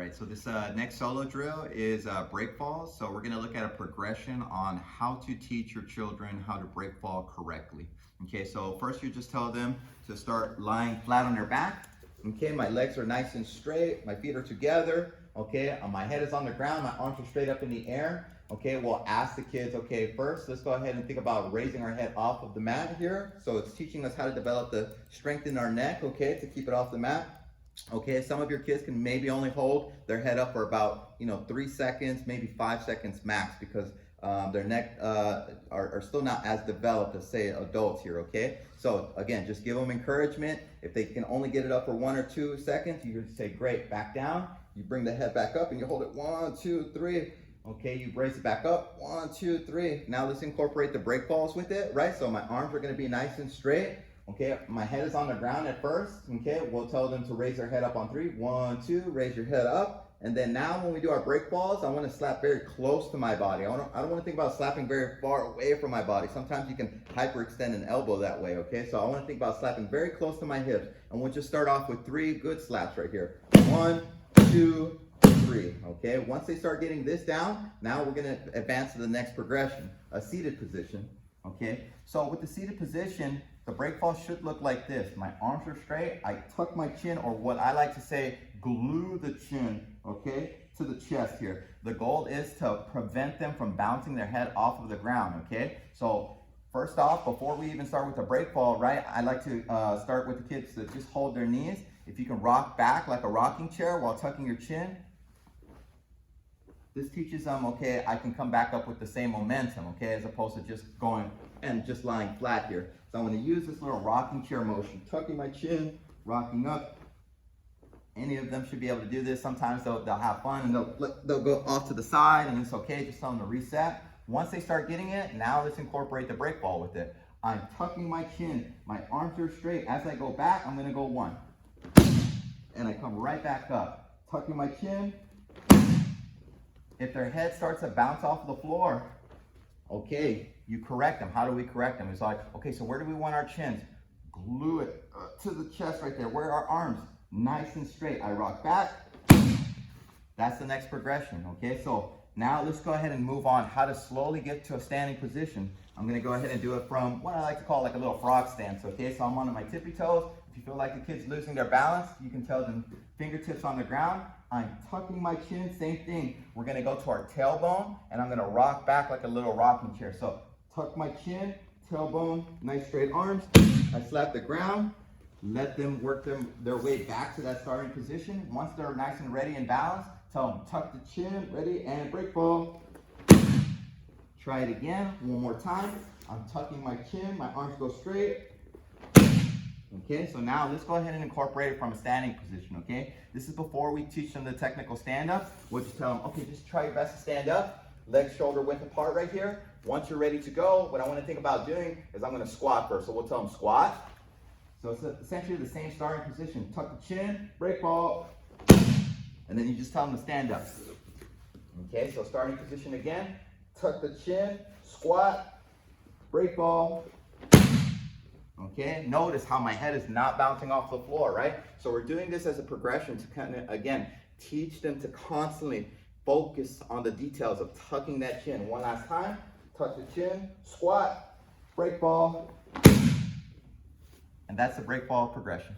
right, so this next solo drill is break falls. So we're gonna look at a progression on how to teach your children how to break fall correctly. Okay, so first you just tell them to start lying flat on their back. Okay, my legs are nice and straight, my feet are together. Okay, my head is on the ground, my arms are straight up in the air. Okay, we'll ask the kids, okay, first let's go ahead and think about raising our head off of the mat here. So it's teaching us how to develop the strength in our neck, okay, to keep it off the mat. Okay, some of your kids can maybe only hold their head up for about 3 seconds, maybe 5 seconds max, because their neck are still not as developed as, say, adults here. Okay, so again, just give them encouragement. If they can only get it up for 1 or 2 seconds, you just say great, back down. You bring the head back up and you hold it 1, 2, 3. Okay, you brace it back up, 1, 2, 3. Now let's incorporate the break falls with it, right? So my arms are going to be nice and straight. Okay, my head is on the ground at first. Okay, we'll tell them to raise their head up on 3. 1, 2, raise your head up. And then now when we do our break falls, I want to slap very close to my body. I don't want to think about slapping very far away from my body. Sometimes you can hyperextend an elbow that way, okay? So I want to think about slapping very close to my hips. And we'll just start off with 3 good slaps right here. 1, 2, 3. Okay, once they start getting this down, now we're going to advance to the next progression, a seated position. Okay, so with the seated position, the break fall should look like this. My arms are straight, I tuck my chin, or what I like to say, glue the chin, okay, to the chest here. The goal is to prevent them from bouncing their head off of the ground, okay? So first off, before we even start with the break fall, right, I like to start with the kids to just hold their knees. If you can rock back like a rocking chair while tucking your chin, this teaches them, okay, I can come back up with the same momentum, okay, as opposed to just going and just lying flat here. So I'm going to use this little rocking chair motion, tucking my chin, rocking up. Any of them should be able to do this. Sometimes they'll have fun and they'll go off to the side, and it's okay, just tell them to reset. Once they start getting it, now let's incorporate the break fall with it. I'm tucking my chin, my arms are straight. As I go back, I'm going to go 1. And I come right back up, tucking my chin. If their head starts to bounce off the floor, okay, you correct them. How do we correct them? It's like, okay, so where do we want our chins? Glue it to the chest right there. Where are our arms? Nice and straight. I rock back. That's the next progression, okay? So now let's go ahead and move on. How to slowly get to a standing position. I'm going to go ahead and do it from what I like to call like a little frog stance, okay? So I'm on my tippy toes. If you feel like the kid's losing their balance, you can tell them fingertips on the ground. I'm tucking my chin, same thing. We're gonna go to our tailbone, and I'm gonna rock back like a little rocking chair. So tuck my chin, tailbone, nice straight arms. I slap the ground, let them work their way back to that starting position. Once they're nice and ready and balanced, tell them tuck the chin, ready, and break fall. Try it again, one more time. I'm tucking my chin, my arms go straight. Okay, so now let's go ahead and incorporate it from a standing position, okay? This is before we teach them the technical stand-up. We'll just tell them, okay, just try your best to stand up. Legs shoulder width apart right here. Once you're ready to go, what I want to think about doing is I'm going to squat first. So we'll tell them squat. So it's essentially the same starting position. Tuck the chin, break fall, and then you just tell them to stand up. Okay, so starting position again. Tuck the chin, squat, break fall. Okay, notice how my head is not bouncing off the floor, right? So we're doing this as a progression to kind of, again, teach them to constantly focus on the details of tucking that chin. One last time, tuck the chin, squat, break fall, and that's the break fall progression.